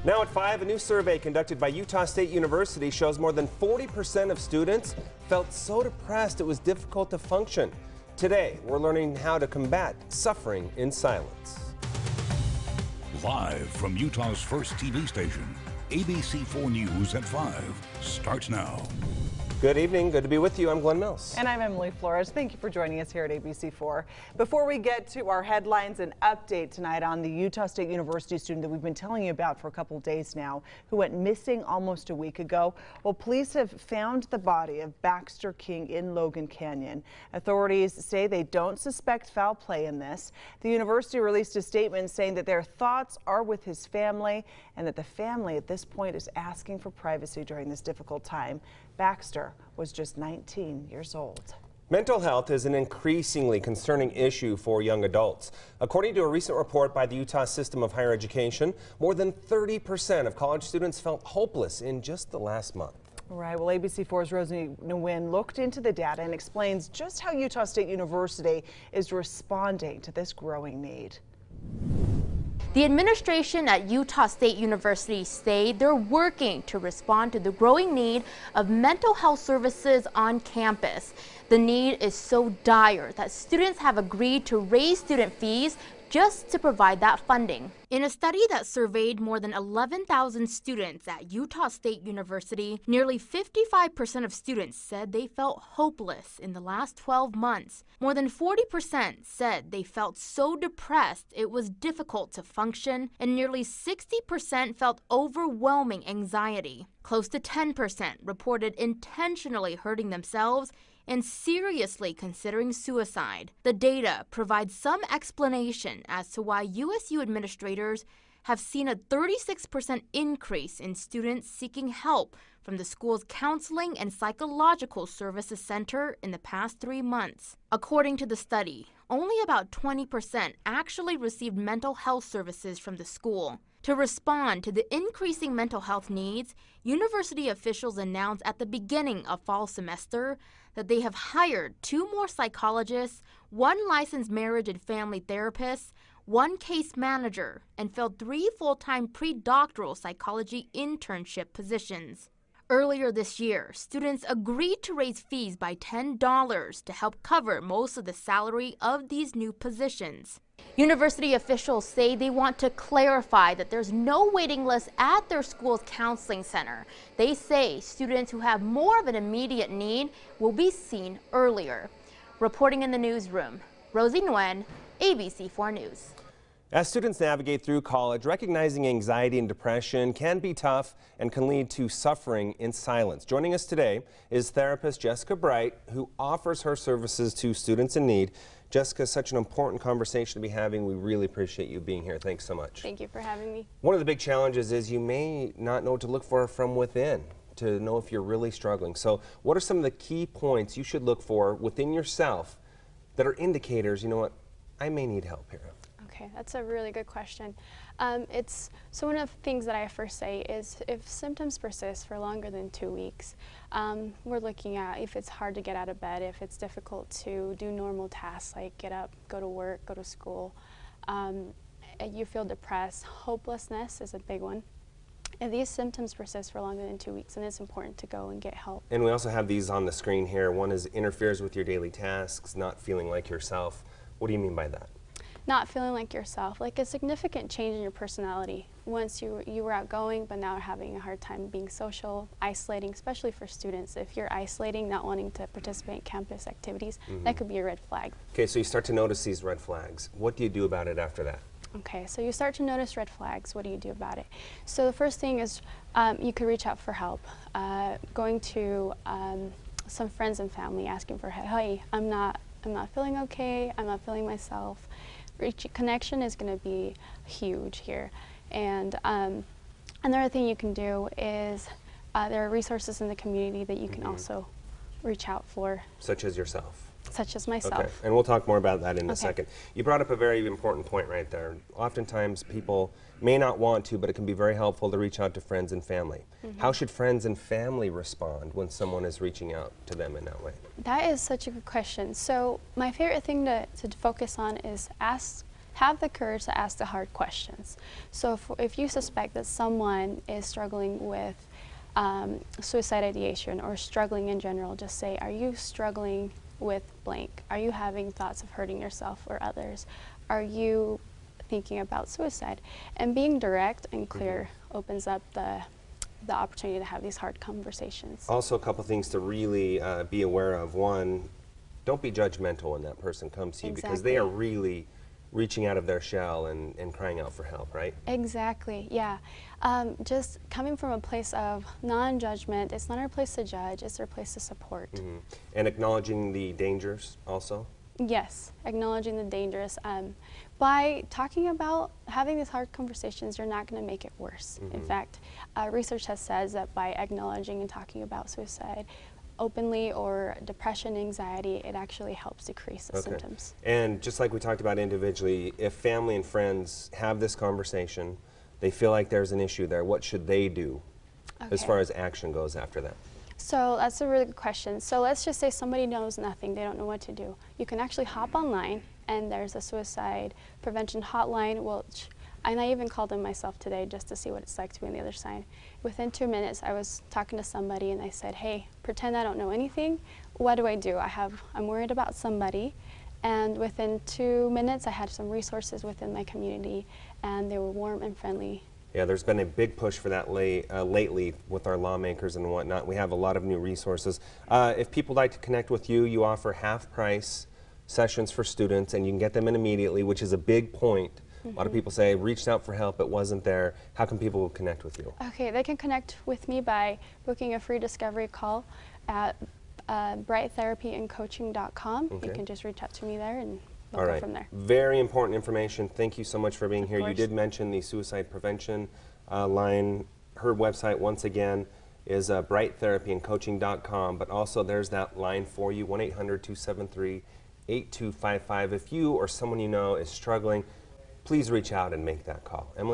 Now at 5, a new survey conducted by Utah State University shows more than 40% of students felt so depressed it was difficult to function. Today, we're learning how to combat suffering in silence. Live from Utah's first TV station, ABC4 News at 5 starts now. Good evening. Good to be with you. I'm Glenn Mills. And I'm Emily Flores. Thank you for joining us here at ABC4. Before we get to our headlines and update tonight on the Utah State University student that we've been telling you about for a couple of days now, who went missing almost a week ago, well, police have found the body of Baxter King in Logan Canyon. Authorities say they don't suspect foul play in this. The university released a statement saying that their thoughts are with his family and that the family at this point is asking for privacy during this difficult time. Baxter was just 19 years old. Mental health is an increasingly concerning issue for young adults. According to a recent report by the Utah System of Higher Education, more than 30% of college students felt hopeless in just the last month. Right. Well, ABC4's Rosie Nguyen looked into the data and explains just how Utah State University is responding to this growing need. The administration at Utah State University say they're working to respond to the growing need of mental health services on campus. The need is so dire that students have agreed to raise student fees just to provide that funding. In a study that surveyed more than 11,000 students at Utah State University, nearly 55% of students said they felt hopeless in the last 12 months. More than 40% said they felt so depressed it was difficult to function, and nearly 60% felt overwhelming anxiety. Close to 10% reported intentionally hurting themselves and seriously considering suicide. The data provides some explanation as to why USU administrators have seen a 36% increase in students seeking help from the school's Counseling and Psychological Services Center in the past 3 months. According to the study, only about 20% actually received mental health services from the school. To respond to the increasing mental health needs, university officials announced at the beginning of fall semester that they have hired 2 more psychologists, 1 licensed marriage and family therapist, 1 case manager, and filled 3 full-time pre-doctoral psychology internship positions. Earlier this year, students agreed to raise fees by $10 to help cover most of the salary of these new positions. University officials say they want to clarify that there's no waiting list at their school's counseling center. They say students who have more of an immediate need will be seen earlier. Reporting in the newsroom, Rosie Nguyen, ABC4 News. As students navigate through college, recognizing anxiety and depression can be tough and can lead to suffering in silence. Joining us today is therapist Jessica Bright, who offers her services to students in need. Jessica, such an important conversation to be having. We really appreciate you being here. Thanks so much. Thank you for having me. One of the big challenges is you may not know what to look for from within to know if you're really struggling. So what are some of the key points you should look for within yourself that are indicators, you know what, I may need help here? Okay, that's a really good question. So one of the things that I first say is if symptoms persist for longer than 2 weeks, we're looking at if it's hard to get out of bed, if it's difficult to do normal tasks like get up, go to work, go to school, you feel depressed, hopelessness is a big one. If these symptoms persist for longer than 2 weeks, then it's important to go and get help. And we also have these on the screen here. One is interferes with your daily tasks, not feeling like yourself. What do you mean by that? Not feeling like yourself, like a significant change in your personality. Once you were outgoing, but now having a hard time being social, isolating, especially for students. If you're isolating, not wanting to participate in campus activities, that could be a red flag. Okay, so you start to notice these red flags. What do you do about it after that? Okay, so you start to notice red flags. What do you do about it? So the first thing is you could reach out for help. Going to some friends and family, asking for help. Hey, I'm not feeling okay. I'm not feeling myself. Connection is going to be huge here. And another thing you can do is there are resources in the community that you can also reach out for. Such as yourself? Such as myself. Okay, and we'll talk more about that in a second. You brought up a very important point right there. Oftentimes people may not want to, but it can be very helpful to reach out to friends and family. How should friends and family respond when someone is reaching out to them in that way? That is such a good question. So my favorite thing to focus on is ask have the courage to ask the hard questions. So if you suspect that someone is struggling with suicide ideation or struggling in general, just say, are you struggling with blank? Are you having thoughts of hurting yourself or others? Are you thinking about suicide? And being direct and clear opens up the opportunity to have these hard conversations. Also, a couple things to really be aware of. One, don't be judgmental when that person comes to you, because they are really reaching out of their shell and crying out for help, right? Exactly, yeah. Just coming from a place of non-judgment, it's not our place to judge, it's our place to support. And acknowledging the dangers also? Yes, acknowledging the dangers. By talking about having these hard conversations, you're not going to make it worse. In fact, research has said that by acknowledging and talking about suicide openly or depression, anxiety, it actually helps decrease the symptoms. And just like we talked about individually, if family and friends have this conversation, they feel like there's an issue there, what should they do as far as action goes after that? So that's a really good question. So let's just say somebody knows nothing, they don't know what to do. You can actually hop online and there's a suicide prevention hotline, and I even called them myself today just to see what it's like to be on the other side. Within 2 minutes, I was talking to somebody and I said, hey, pretend I don't know anything. What do I do? I'm worried about somebody. And within 2 minutes, I had some resources within my community and they were warm and friendly. Yeah, there's been a big push for that lately with our lawmakers and whatnot. We have a lot of new resources. If people like to connect with you, you offer half-price sessions for students, and you can get them in immediately, which is a big point. A lot of people say, reached out for help, it wasn't there. How can people connect with you? Okay, they can connect with me by booking a free discovery call at brighttherapyandcoaching.com. You can just reach out to me there and we'll go from there. Very important information. Thank you so much for being here. You did mention the suicide prevention line. Her website, once again, is brighttherapyandcoaching.com, but also there's that line for you, 1-800-273-8255. If you or someone you know is struggling, please reach out and make that call. Emily?